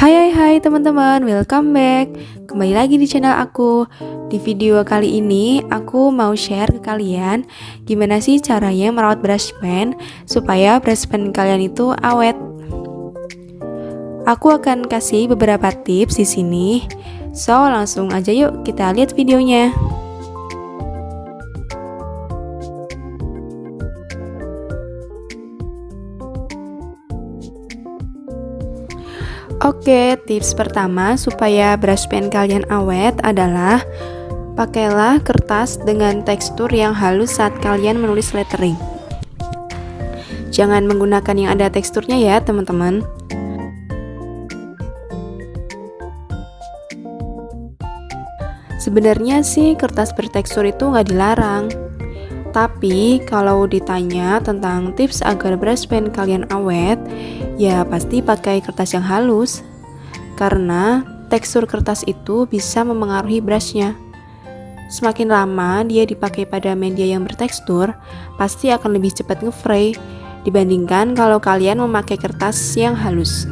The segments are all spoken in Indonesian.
Hai teman-teman, welcome back. Kembali lagi di channel aku. Di video kali ini aku mau share ke kalian gimana sih caranya merawat brush pen supaya brush pen kalian itu awet. Aku akan kasih beberapa tips di sini. So, langsung aja yuk kita lihat videonya. Oke, tips pertama supaya brush pen kalian awet adalah pakailah kertas dengan tekstur yang halus saat kalian menulis lettering. Jangan menggunakan yang ada teksturnya ya teman-teman. Sebenarnya sih kertas bertekstur itu nggak dilarang. Tapi kalau ditanya tentang tips agar brush pen kalian awet, ya pasti pakai kertas yang halus. Karena tekstur kertas itu bisa memengaruhi brushnya. Semakin lama dia dipakai pada media yang bertekstur, pasti akan lebih cepat nge-fray dibandingkan kalau kalian memakai kertas yang halus.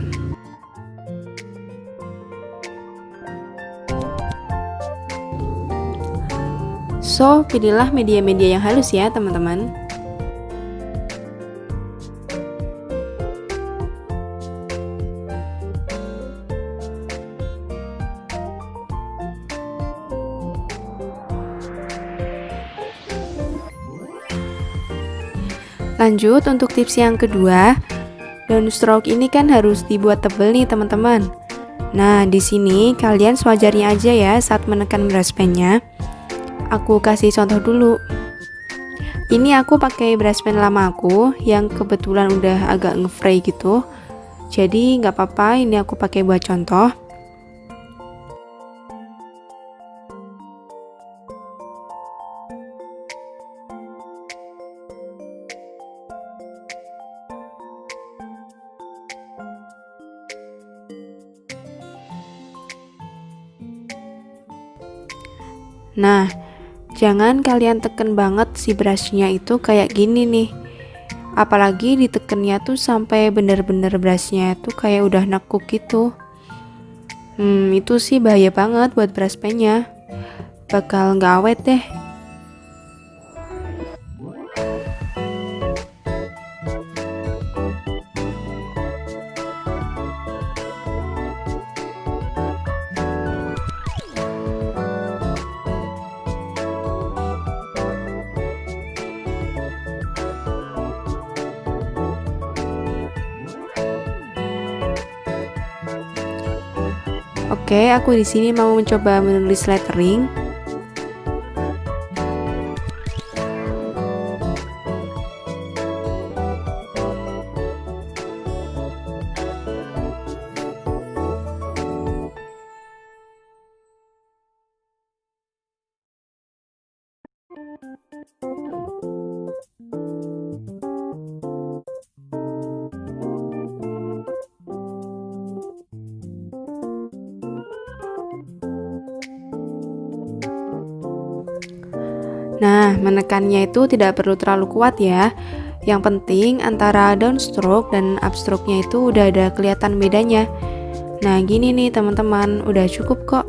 So, pilihlah media-media yang halus ya teman-teman. Lanjut untuk tips yang kedua, downstroke ini kan harus dibuat tebal nih teman-teman. Nah, di sini kalian sewajarnya aja ya saat menekan brush pennya. Aku kasih contoh dulu. Ini aku pakai brush pen lama aku yang kebetulan udah agak nge-fray gitu. Jadi nggak apa-apa, ini aku pakai buat contoh. Nah, jangan kalian teken banget si brushnya itu kayak gini nih. Apalagi ditekennya tuh sampai bener-bener brushnya itu kayak udah nekuk gitu. Itu sih bahaya banget buat brush pennya. Bakal nggak awet deh. Oke, aku di sini mau mencoba menulis lettering. Nah, menekannya itu tidak perlu terlalu kuat ya. Yang penting antara downstroke dan upstroke-nya itu udah ada kelihatan bedanya. Nah, gini nih teman-teman, udah cukup kok.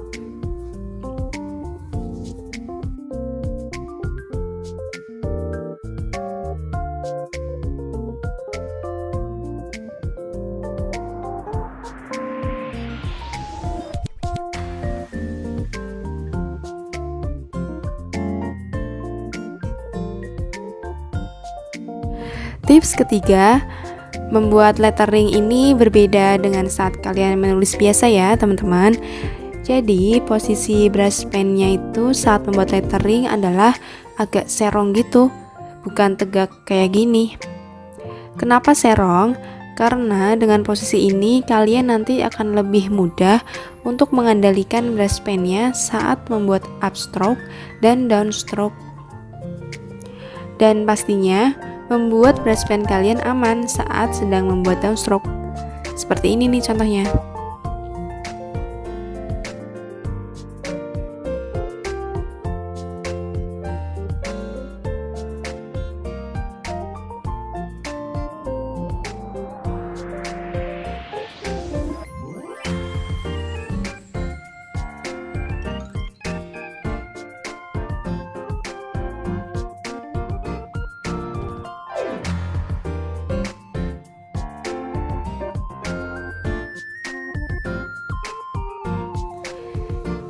Tips ketiga, membuat lettering ini berbeda dengan saat kalian menulis biasa ya teman-teman. Jadi posisi brush pennya itu saat membuat lettering adalah agak serong gitu, bukan tegak kayak gini. Kenapa serong? Karena dengan posisi ini kalian nanti akan lebih mudah untuk mengendalikan brush pennya saat membuat upstroke dan downstroke. Dan pastinya membuat brush pen kalian aman saat sedang membuat downstroke. Seperti ini nih contohnya.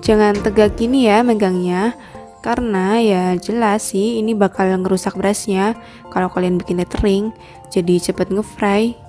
Jangan tegak gini ya megangnya, karena ya jelas sih ini bakal ngerusak brushnya kalau kalian bikin lettering, jadi cepet nge-fray.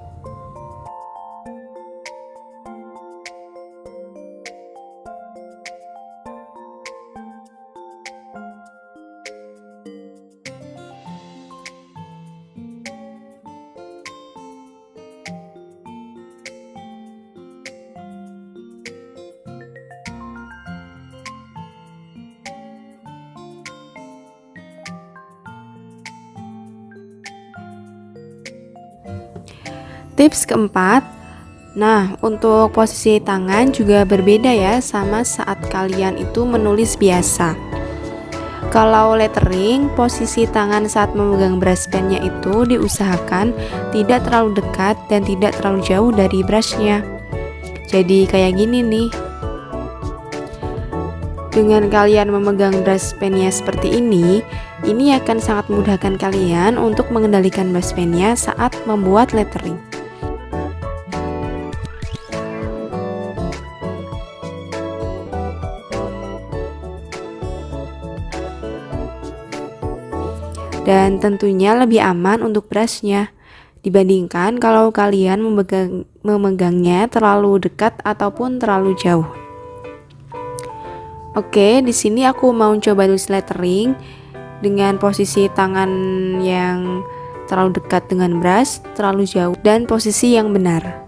Tips keempat, nah untuk posisi tangan juga berbeda ya sama saat kalian itu menulis biasa. Kalau lettering, posisi tangan saat memegang brush pennya itu diusahakan tidak terlalu dekat dan tidak terlalu jauh dari brushnya. Jadi kayak gini nih. Dengan kalian memegang brush pennya seperti ini akan sangat memudahkan kalian untuk mengendalikan brush pennya saat membuat lettering. Dan tentunya lebih aman untuk brushnya dibandingkan kalau kalian memegangnya terlalu dekat ataupun terlalu jauh. Oke, di sini aku mau coba tulis lettering dengan posisi tangan yang terlalu dekat dengan brush, terlalu jauh, dan posisi yang benar.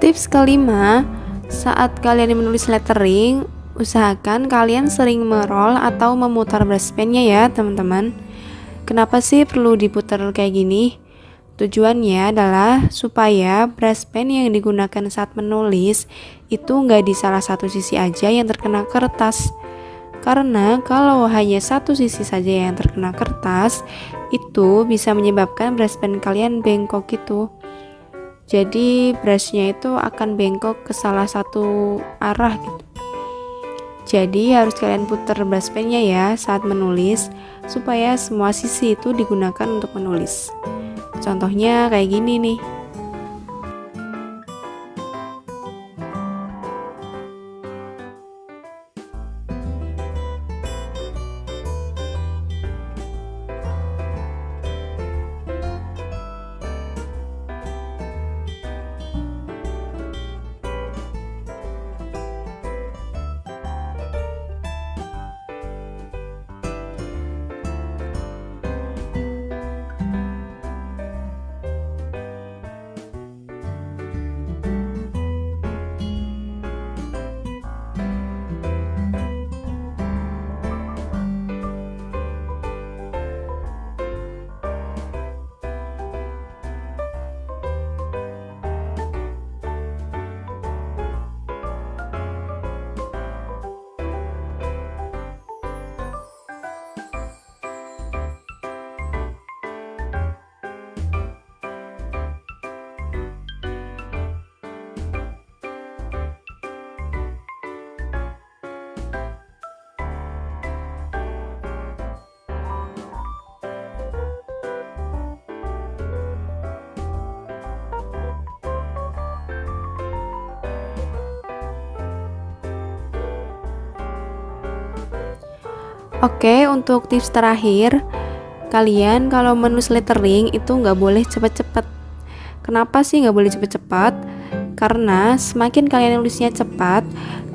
Tips kelima, saat kalian menulis lettering, usahakan kalian sering meroll atau memutar brush pennya ya teman-teman. Kenapa sih perlu diputar kayak gini? Tujuannya adalah supaya brush pen yang digunakan saat menulis itu nggak di salah satu sisi aja yang terkena kertas. Karena kalau hanya satu sisi saja yang terkena kertas, itu bisa menyebabkan brush pen kalian bengkok gitu. Jadi brushnya itu akan bengkok ke salah satu arah gitu. Jadi harus kalian putar brush pennya ya saat menulis supaya semua sisi itu digunakan untuk menulis. Contohnya kayak gini nih. Oke, untuk tips terakhir, kalian kalau menulis lettering itu nggak boleh cepet-cepet. Kenapa sih nggak boleh cepet-cepet? Karena semakin kalian nulisnya cepat,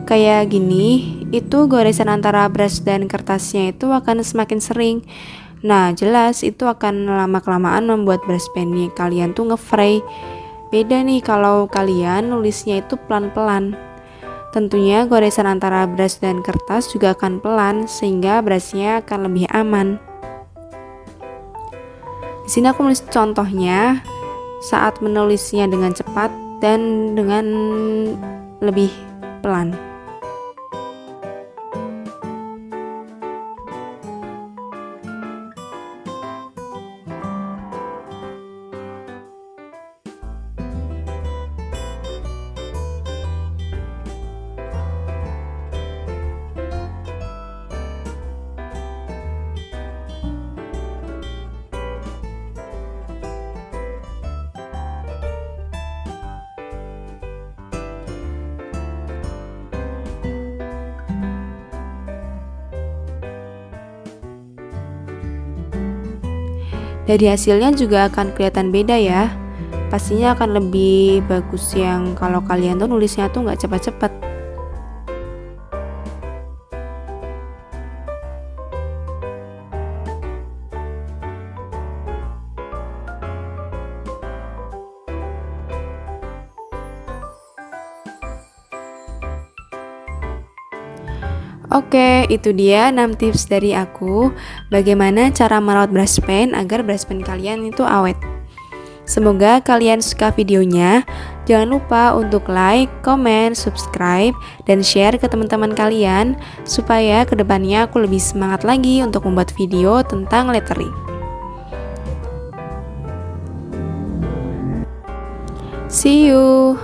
kayak gini, itu goresan antara brush dan kertasnya itu akan semakin sering. Nah, jelas itu akan lama-kelamaan membuat brush pennya kalian tuh nge-fray. Beda nih kalau kalian nulisnya itu pelan-pelan. Tentunya goresan antara brush dan kertas juga akan pelan sehingga brushnya akan lebih aman. Di sini aku menulis contohnya saat menulisnya dengan cepat dan dengan lebih pelan. Dari hasilnya juga akan kelihatan beda ya. Pastinya akan lebih bagus yang kalau kalian tuh nulisnya tuh nggak cepat-cepat. Oke, itu dia 6 tips dari aku bagaimana cara merawat brush pen agar brush pen kalian itu awet. Semoga kalian suka videonya. Jangan lupa untuk like, comment, subscribe, dan share ke teman-teman kalian supaya kedepannya aku lebih semangat lagi untuk membuat video tentang lettering. See you.